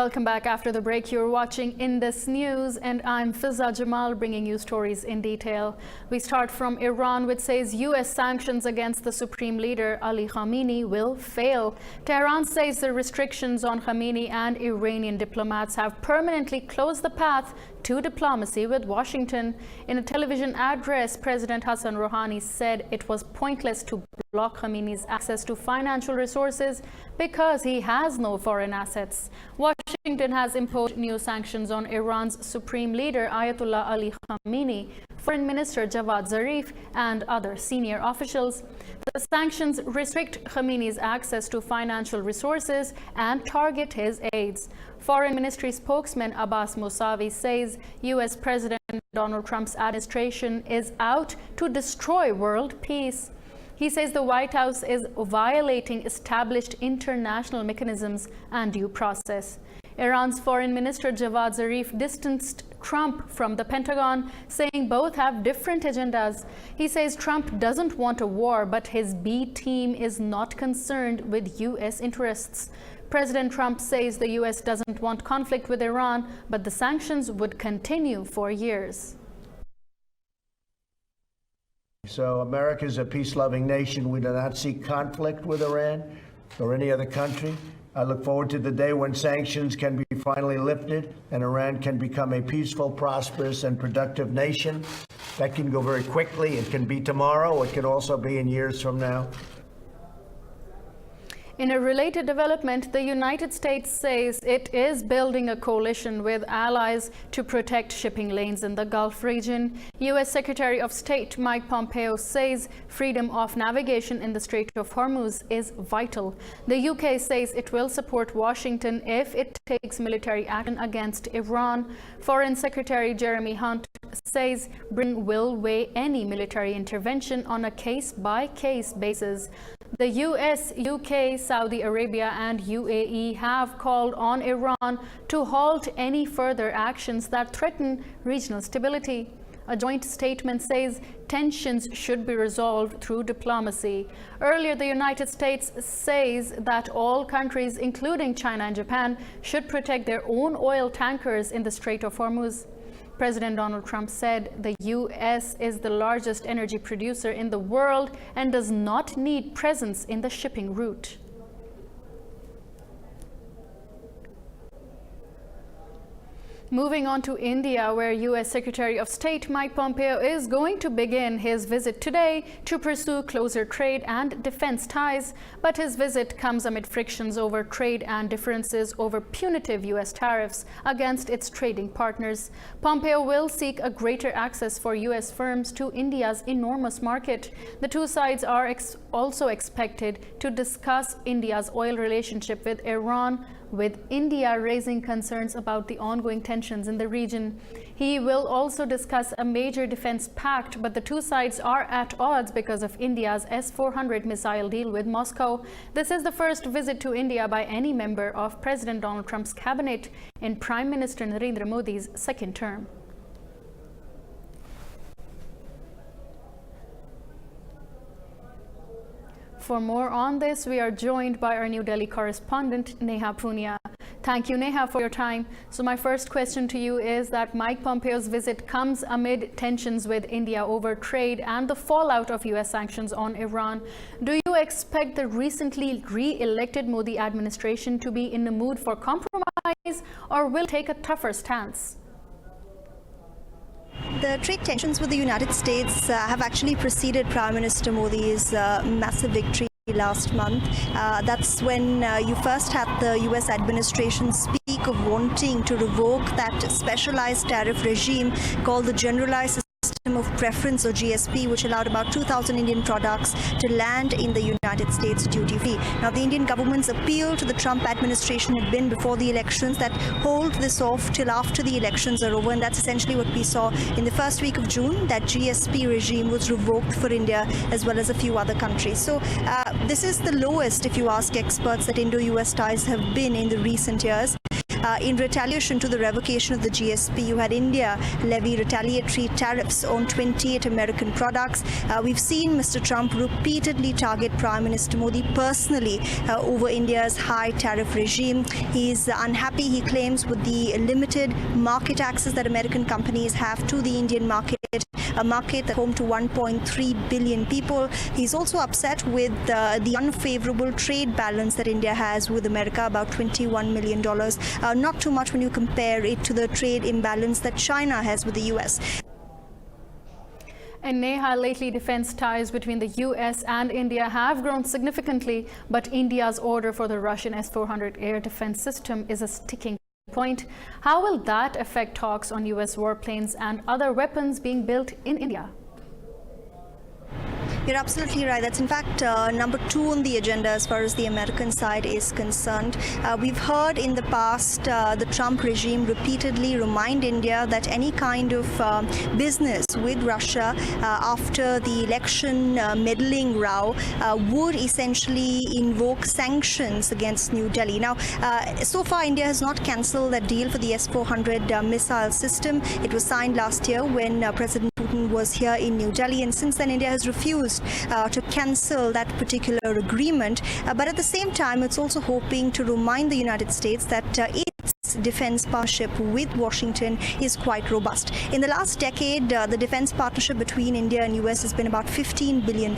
Welcome back after the break. You're watching Indus News and I'm Fiza Jamal bringing you stories in detail. We start from Iran, which says U.S. sanctions against the Supreme Leader Ali Khamenei will fail. Tehran says the restrictions on Khamenei and Iranian diplomats have permanently closed the path to diplomacy with Washington. In a television address, President Hassan Rouhani said it was pointless to block Khamenei's access to financial resources because he has no foreign assets. Washington has imposed new sanctions on Iran's Supreme Leader Ayatollah Ali Khamenei, Foreign Minister Javad Zarif, and other senior officials. The sanctions restrict Khamenei's access to financial resources and target his aides. Foreign Ministry spokesman Abbas Mousavi says U.S. President Donald Trump's administration is out to destroy world peace. He says the White House is violating established international mechanisms and due process. Iran's Foreign Minister Javad Zarif distanced Trump from the Pentagon, saying both have different agendas. He says Trump doesn't want a war, but his B team is not concerned with U.S. interests. President Trump says the U.S. doesn't want conflict with Iran, but the sanctions would continue for years. So America is a peace-loving nation. We do not seek conflict with Iran or any other country. I look forward to the day when sanctions can be finally lifted and Iran can become a peaceful, prosperous, and productive nation. That can go very quickly. It can be tomorrow. It could also be in years from now. In a related development, the United States says it is building a coalition with allies to protect shipping lanes in the Gulf region. U.S. Secretary of State Mike Pompeo says freedom of navigation in the Strait of Hormuz is vital. The UK says it will support Washington if it takes military action against Iran. Foreign Secretary Jeremy Hunt says Britain will weigh any military intervention on a case-by-case basis. The US, UK, Saudi Arabia and UAE have called on Iran to halt any further actions that threaten regional stability. A joint statement says tensions should be resolved through diplomacy. Earlier, the United States says that all countries, including China and Japan, should protect their own oil tankers in the Strait of Hormuz. President Donald Trump said the U.S. is the largest energy producer in the world and does not need presence in the shipping route. Moving on to India, where U.S. Secretary of State Mike Pompeo is going to begin his visit today to pursue closer trade and defense ties. But his visit comes amid frictions over trade and differences over punitive U.S. tariffs against its trading partners. Pompeo will seek a greater access for U.S. firms to India's enormous market. The two sides are also expected to discuss India's oil relationship with Iran, with India raising concerns about the ongoing tensions in the region. He will also discuss a major defense pact, but the two sides are at odds because of India's S-400 missile deal with Moscow. This is the first visit to India by any member of President Donald Trump's cabinet in Prime Minister Narendra Modi's second term. For more on this, we are joined by our New Delhi correspondent, Neha Punia. Thank you, Neha, for your time. So my first question to you is that Mike Pompeo's visit comes amid tensions with India over trade and the fallout of U.S. sanctions on Iran. Do you expect the recently re-elected Modi administration to be in the mood for compromise, or will take a tougher stance? The trade tensions with the United States have actually preceded Prime Minister Modi's massive victory last month. That's when you first had the US administration speak of wanting to revoke that specialized tariff regime called the Generalized System of Preference, or GSP, which allowed about 2,000 Indian products to land in the United States duty-free. Now, the Indian government's appeal to the Trump administration had been before the elections that hold this off till after the elections are over, and that's essentially what we saw in the first week of June. That GSP regime was revoked for India as well as a few other countries. So this is the lowest, if you ask experts, that Indo-US ties have been in the recent years. In retaliation to the revocation of the GSP, you had India levy retaliatory tariffs on 28 American products. We've seen Mr. Trump repeatedly target Prime Minister Modi personally over India's high tariff regime. He's unhappy, he claims, with the limited market access that American companies have to the Indian market, a market that's home to 1.3 billion people. He's also upset with the unfavorable trade balance that India has with America, about $21 million. Not too much when you compare it to the trade imbalance that China has with the US. And Neha, lately defense ties between the US and India have grown significantly, but India's order for the Russian S-400 air defense system is a sticking point. How will that affect talks on US warplanes and other weapons being built in India? You're absolutely right. That's in fact number 2 on the agenda as far as the American side is concerned. We've heard in the past the Trump regime repeatedly remind India that any kind of business with Russia after the election meddling row would essentially invoke sanctions against New Delhi. Now, so far India has not cancelled that deal for the S-400 missile system. It was signed last year when President Putin was here in New Delhi, and since then India has refused to cancel that particular agreement. But at the same time, it's also hoping to remind the United States that its defense partnership with Washington is quite robust. In the last decade, the defense partnership between India and US has been about $15 billion.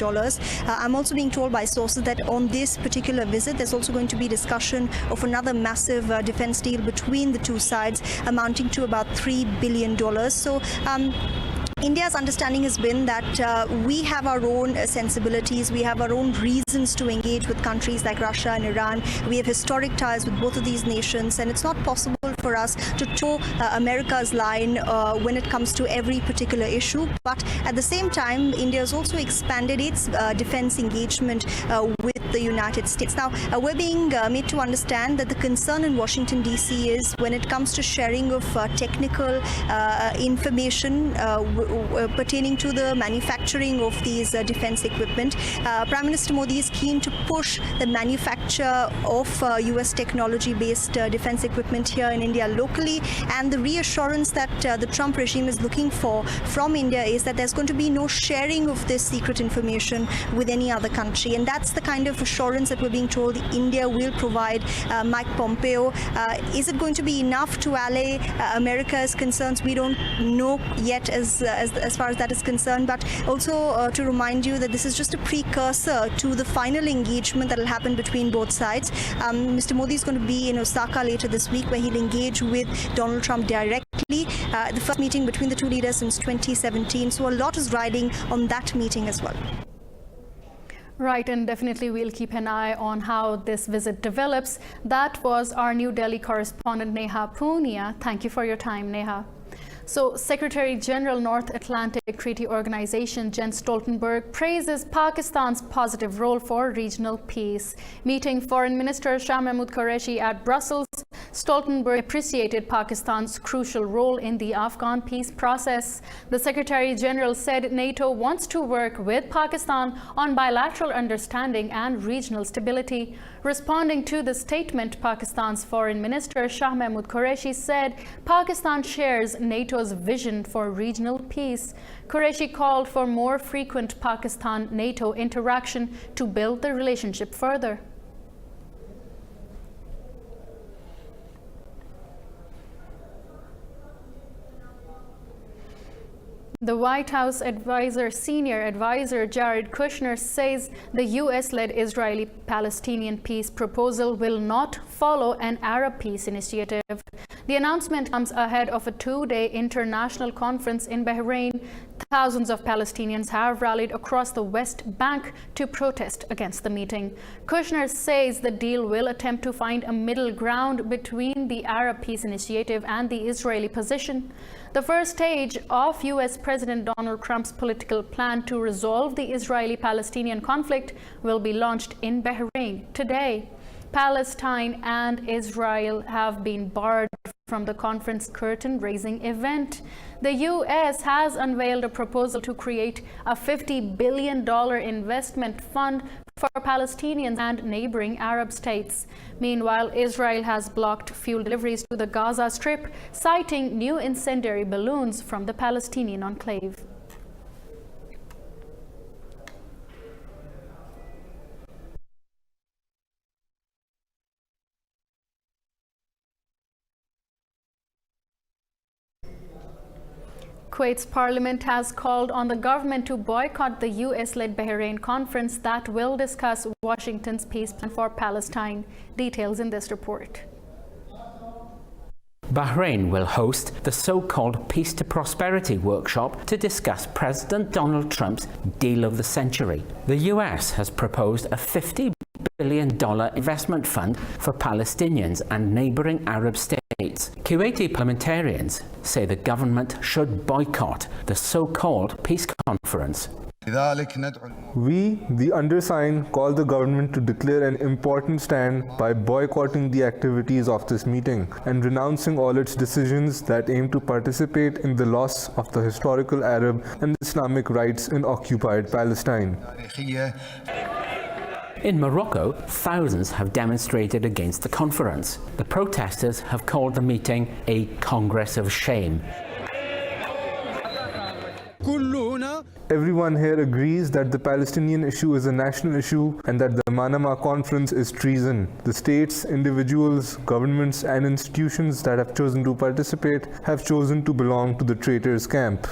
I'm also being told by sources that on this particular visit, there's also going to be discussion of another massive defense deal between the two sides, amounting to about $3 billion. So, India's understanding has been that we have our own sensibilities, we have our own reasons to engage with countries like Russia and Iran. We have historic ties with both of these nations, and it's not possible for us to toe America's line when it comes to every particular issue. But at the same time, India has also expanded its defense engagement with the United States. Now, we're being made to understand that the concern in Washington, D.C. is when it comes to sharing of technical information pertaining to the manufacturing of these defense equipment. Prime Minister Modi is keen to push the manufacture of US technology-based defense equipment here in India locally, and the reassurance that the Trump regime is looking for from India is that there's going to be no sharing of this secret information with any other country, and that's the kind of assurance that we're being told India will provide Mike Pompeo. Is it going to be enough to allay America's concerns? We don't know yet as far as that is concerned, but also to remind you that this is just a precursor to the final engagement that will happen between both sides. Mr. Modi is going to be in Osaka later this week, where he'll engage with Donald Trump directly, the first meeting between the two leaders since 2017. So a lot is riding on that meeting as well. Right, and definitely we'll keep an eye on how this visit develops. That was our New Delhi correspondent Neha Punia. Thank you for your time, Neha. So, Secretary General North Atlantic Treaty Organization Jens Stoltenberg praises Pakistan's positive role for regional peace. Meeting Foreign Minister Shah Mahmood Qureshi at Brussels, Stoltenberg appreciated Pakistan's crucial role in the Afghan peace process. The Secretary General said NATO wants to work with Pakistan on bilateral understanding and regional stability. Responding to the statement, Pakistan's Foreign Minister Shah Mahmood Qureshi said Pakistan shares NATO's vision for regional peace. Qureshi called for more frequent Pakistan-NATO interaction to build the relationship further. The White House senior advisor Jared Kushner says the US-led Israeli-Palestinian peace proposal will not follow an Arab peace initiative. The announcement comes ahead of a 2-day international conference in Bahrain. Thousands of Palestinians have rallied across the West Bank to protest against the meeting. Kushner says the deal will attempt to find a middle ground between the Arab peace initiative and the Israeli position. The first stage of US President Donald Trump's political plan to resolve the Israeli-Palestinian conflict will be launched in Bahrain today. Palestine and Israel have been barred from the conference curtain-raising event. The U.S. has unveiled a proposal to create a $50 billion investment fund for Palestinians and neighboring Arab states. Meanwhile, Israel has blocked fuel deliveries to the Gaza Strip, citing new incendiary balloons from the Palestinian enclave. Kuwait's parliament has called on the government to boycott the US-led Bahrain conference that will discuss Washington's peace plan for Palestine. Details in this report. Bahrain will host the so-called Peace to Prosperity workshop to discuss President Donald Trump's deal of the century. The US has proposed a $50 billion investment fund for Palestinians and neighboring Arab states. Kuwaiti parliamentarians say the government should boycott the so-called peace conference. We, the undersigned, call the government to declare an important stand by boycotting the activities of this meeting and renouncing all its decisions that aim to participate in the loss of the historical Arab and Islamic rights in occupied Palestine. In Morocco, thousands have demonstrated against the conference. The protesters have called the meeting a Congress of Shame. Everyone here agrees that the Palestinian issue is a national issue and that the Manama Conference is treason. The states, individuals, governments and institutions that have chosen to participate have chosen to belong to the traitors' camp.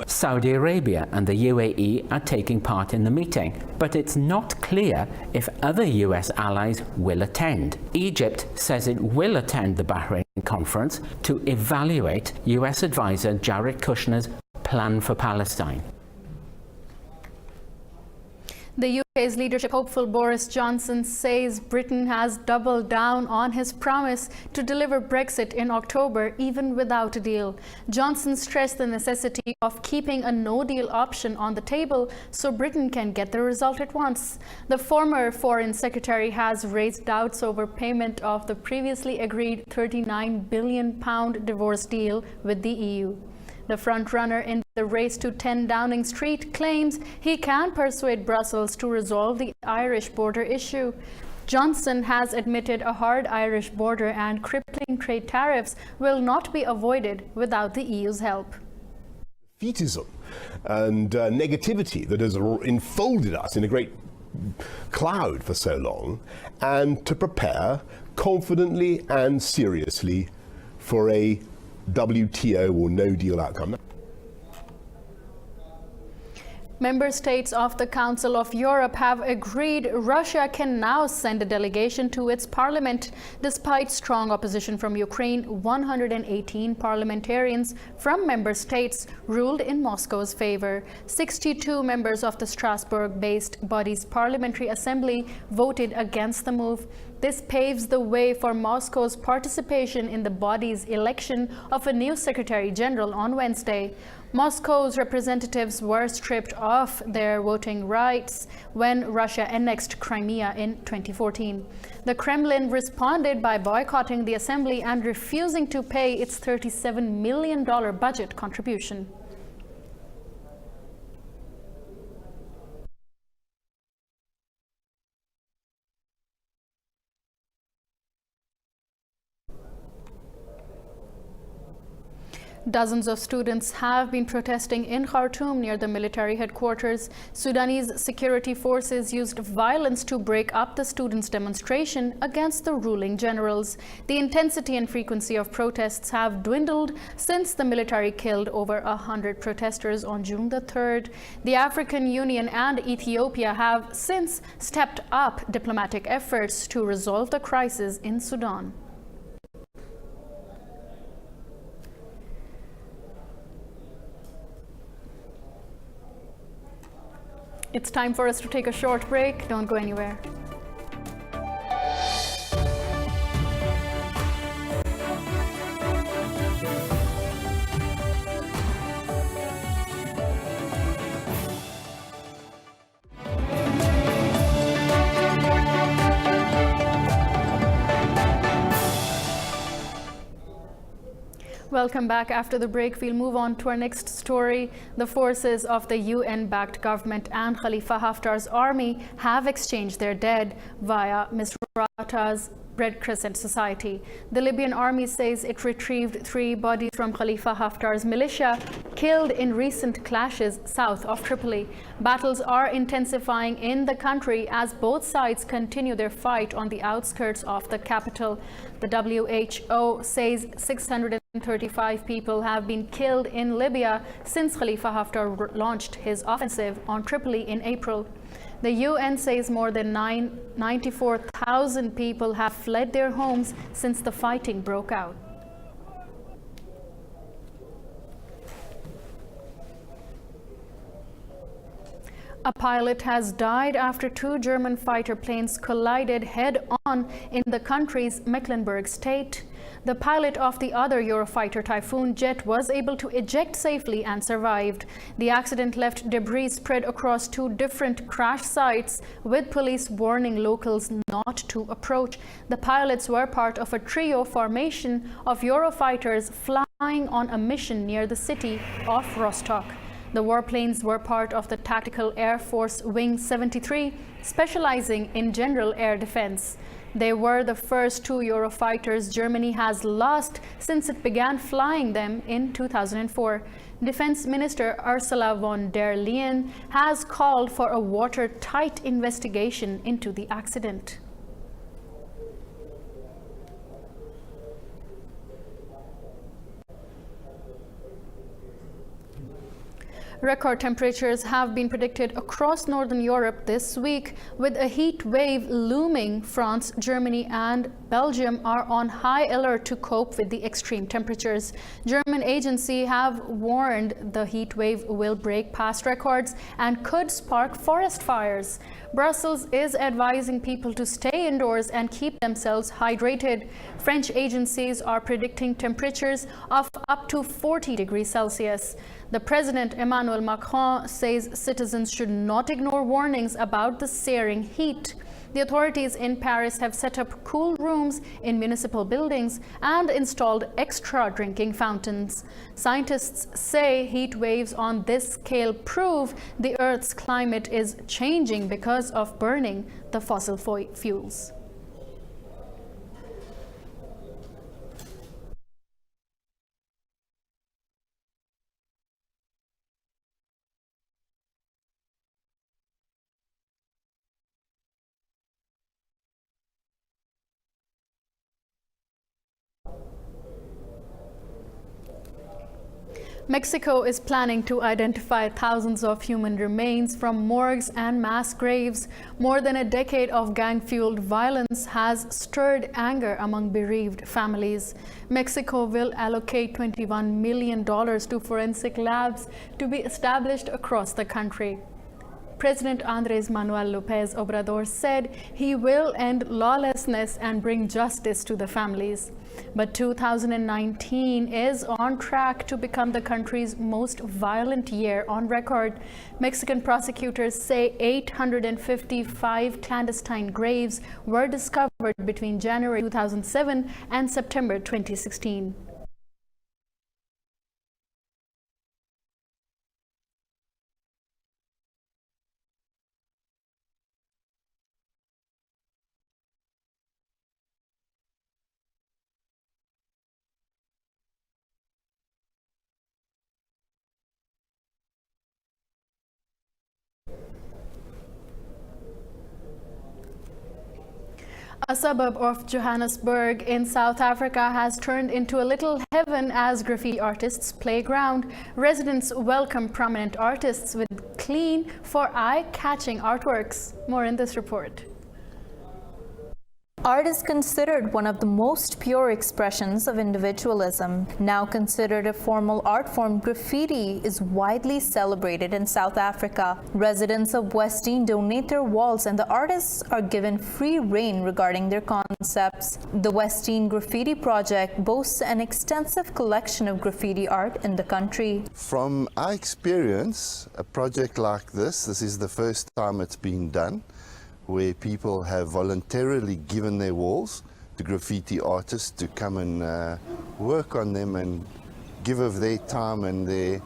Saudi Arabia and the UAE are taking part in the meeting, but it's not clear if other US allies will attend. Egypt says it will attend the Bahrain conference to evaluate US advisor Jared Kushner's plan for Palestine. The UK's leadership hopeful Boris Johnson says Britain has doubled down on his promise to deliver Brexit in October, even without a deal. Johnson stressed the necessity of keeping a no-deal option on the table so Britain can get the result it wants. The former Foreign Secretary has raised doubts over payment of the previously agreed £39 billion divorce deal with the EU. The frontrunner in the race to 10 Downing Street claims he can persuade Brussels to resolve the Irish border issue. Johnson has admitted a hard Irish border and crippling trade tariffs will not be avoided without the EU's help. Defeatism and negativity that has enfolded us in a great cloud for so long, and to prepare confidently and seriously for a WTO or no deal outcome. Member states of the Council of Europe have agreed Russia can now send a delegation to its parliament. Despite strong opposition from Ukraine, 118 parliamentarians from member states ruled in Moscow's favor. 62 members of the Strasbourg-based body's parliamentary assembly voted against the move. This paves the way for Moscow's participation in the body's election of a new Secretary General on Wednesday. Moscow's representatives were stripped of their voting rights when Russia annexed Crimea in 2014. The Kremlin responded by boycotting the assembly and refusing to pay its $37 million budget contribution. Dozens of students have been protesting in Khartoum near the military headquarters. Sudanese security forces used violence to break up the students' demonstration against the ruling generals. The intensity and frequency of protests have dwindled since the military killed over 100 protesters on June the 3rd. The African Union and Ethiopia have since stepped up diplomatic efforts to resolve the crisis in Sudan. It's time for us to take a short break. Don't go anywhere. Welcome back. After the break, we'll move on to our next story. The forces of the UN-backed government and Khalifa Haftar's army have exchanged their dead via Misrata's Red Crescent Society. The Libyan army says it retrieved 3 bodies from Khalifa Haftar's militia killed in recent clashes south of Tripoli. Battles are intensifying in the country as both sides continue their fight on the outskirts of the capital. The WHO says 635 people have been killed in Libya since Khalifa Haftar launched his offensive on Tripoli in April. The UN says more than 94,000 people have fled their homes since the fighting broke out. A pilot has died after 2 German fighter planes collided head-on in the country's Mecklenburg state. The pilot of the other Eurofighter Typhoon jet was able to eject safely and survived. The accident left debris spread across 2 different crash sites, with police warning locals not to approach. The pilots were part of a trio formation of Eurofighters flying on a mission near the city of Rostock. The warplanes were part of the Tactical Air Force Wing 73, specializing in general air defense. They were the first 2 Eurofighters Germany has lost since it began flying them in 2004. Defense Minister Ursula von der Leyen has called for a watertight investigation into the accident. Record temperatures have been predicted across northern Europe this week, with a heat wave looming. France, Germany and Belgium are on high alert to cope with the extreme temperatures. German agencies have warned the heat wave will break past records and could spark forest fires. Brussels is advising people to stay indoors and keep themselves hydrated. French agencies are predicting temperatures of up to 40 degrees Celsius. The President Emmanuel Macron says citizens should not ignore warnings about the searing heat. The authorities in Paris have set up cool rooms in municipal buildings and installed extra drinking fountains. Scientists say heat waves on this scale prove the Earth's climate is changing because of burning the fossil fuels. Mexico is planning to identify thousands of human remains from morgues and mass graves. More than a decade of gang-fueled violence has stirred anger among bereaved families. Mexico will allocate $21 million to forensic labs to be established across the country. President Andrés Manuel López Obrador said he will end lawlessness and bring justice to the families. But 2019 is on track to become the country's most violent year on record. Mexican prosecutors say 855 clandestine graves were discovered between January 2007 and September 2016. A suburb of Johannesburg in South Africa has turned into a little heaven as graffiti artists' playground. Residents welcome prominent artists with clean for eye-catching artworks. More in this report. Art is considered one of the most pure expressions of individualism. Now considered a formal art form, graffiti is widely celebrated in South Africa. Residents of Westine donate their walls and the artists are given free rein regarding their concepts. The Westine Graffiti Project boasts an extensive collection of graffiti art in the country. From our experience, a project like this is the first time it's been done, where people have voluntarily given their walls to graffiti artists to come and work on them and give of their time and their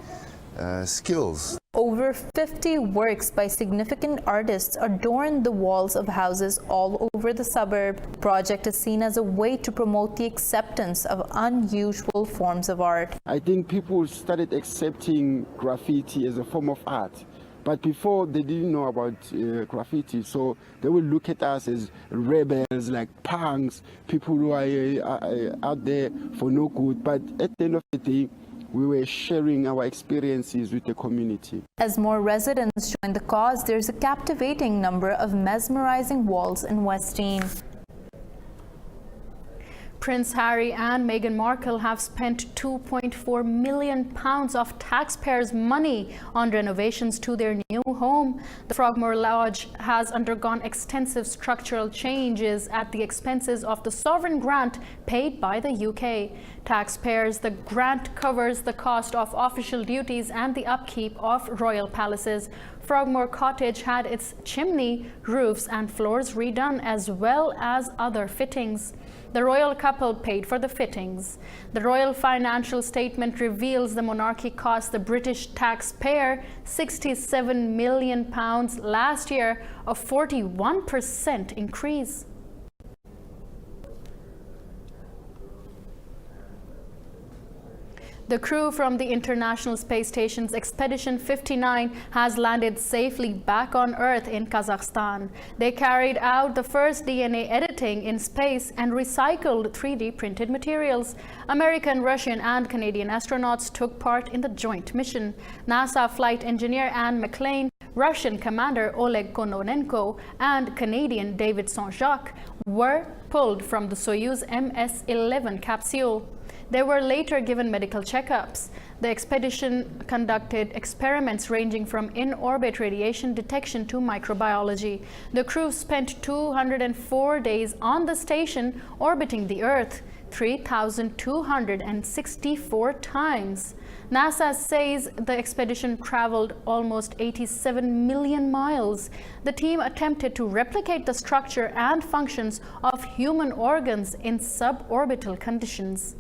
skills. Over 50 works by significant artists adorn the walls of houses all over the suburb. The project is seen as a way to promote the acceptance of unusual forms of art. I think people started accepting graffiti as a form of art. But before, they didn't know about graffiti, so they would look at us as rebels, like punks, people who are out there for no good. But at the end of the day, we were sharing our experiences with the community. As more residents join the cause, there's a captivating number of mesmerizing walls in Westine. Prince Harry and Meghan Markle have spent £2.4 million of taxpayers' money on renovations to their new home. The Frogmore Lodge has undergone extensive structural changes at the expenses of the sovereign grant paid by the UK. Taxpayers, the grant covers the cost of official duties and the upkeep of royal palaces. Frogmore Cottage had its chimney, roofs and floors redone, as well as other fittings. The royal couple paid for the fittings. The royal financial statement reveals the monarchy cost the British taxpayer £67 million last year, a 41% increase. The crew from the International Space Station's Expedition 59 has landed safely back on Earth in Kazakhstan. They carried out the first DNA editing in space and recycled 3D printed materials. American, Russian and Canadian astronauts took part in the joint mission. NASA flight engineer Anne McLean, Russian commander Oleg Kononenko and Canadian David Saint-Jacques were pulled from the Soyuz MS-11 capsule. They were later given medical checkups. The expedition conducted experiments ranging from in-orbit radiation detection to microbiology. The crew spent 204 days on the station orbiting the Earth 3,264 times. NASA says the expedition traveled almost 87 million miles. The team attempted to replicate the structure and functions of human organs in suborbital conditions.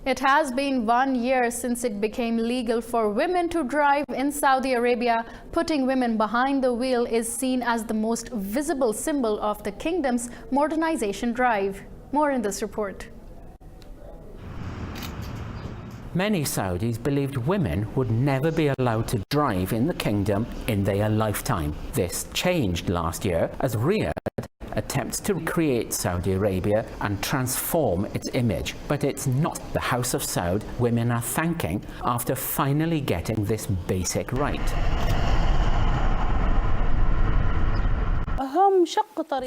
It has been 1 year since it became legal for women to drive in Saudi Arabia. Putting women behind the wheel is seen as the most visible symbol of the kingdom's modernization drive. More in this report. Many Saudis believed women would never be allowed to drive in the kingdom in their lifetime. This changed last year as Riyadh attempts to recreate Saudi Arabia and transform its image. But it's not the House of Saud women are thanking after finally getting this basic right.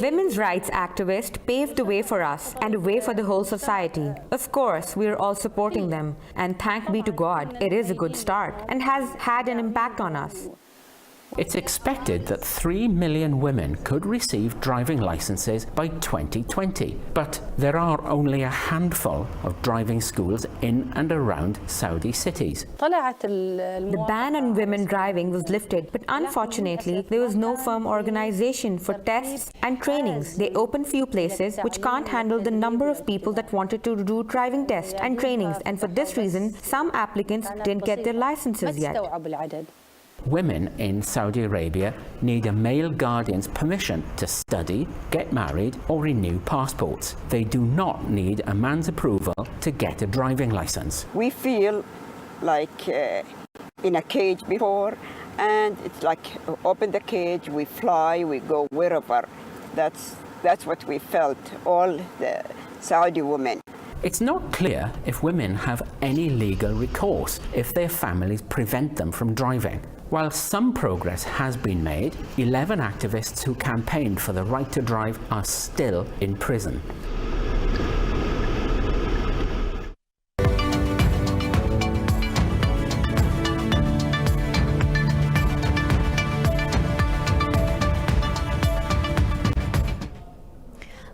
Women's rights activists paved the way for us and a way for the whole society. Of course, we are all supporting them, and thank be to God, it is a good start and has had an impact on us. It's expected that 3 million women could receive driving licenses by 2020, but there are only a handful of driving schools in and around Saudi cities. The ban on women driving was lifted, but unfortunately, there was no firm organization for tests and trainings. They opened few places which can't handle the number of people that wanted to do driving tests and trainings, and for this reason, some applicants didn't get their licenses yet. Women in Saudi Arabia need a male guardian's permission to study, get married or renew passports. They do not need a man's approval to get a driving license. We feel like in a cage before, and it's like open the cage, we fly, we go wherever. That's what we felt, all the Saudi women. It's not clear if women have any legal recourse if their families prevent them from driving. While some progress has been made, 11 activists who campaigned for the right to drive are still in prison.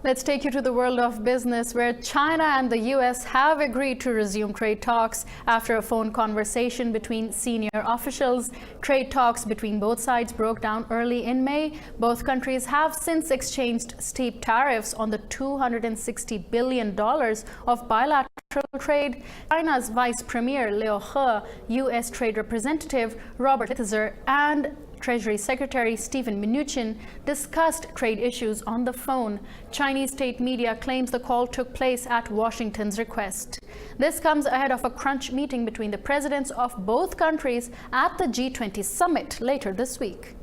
Let's take you to the world of business, where China and the US have agreed to resume trade talks after a phone conversation between senior officials. Trade talks between both sides broke down early in May. Both countries have since exchanged steep tariffs on the $260 billion of bilateral trade. China's Vice Premier Liu He, US Trade Representative Robert Lighthizer, and Treasury Secretary Steven Mnuchin discussed trade issues on the phone. Chinese state media claims the call took place at Washington's request. This comes ahead of a crunch meeting between the presidents of both countries at the G20 summit later this week.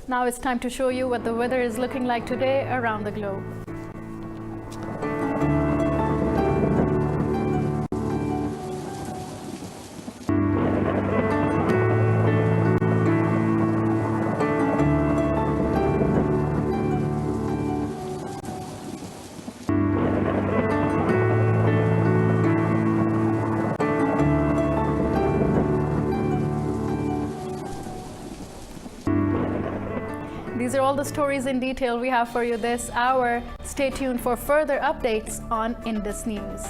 Now it's time to show you what the weather is looking like today around the globe. These are all the stories in detail we have for you this hour. Stay tuned for further updates on Indus News.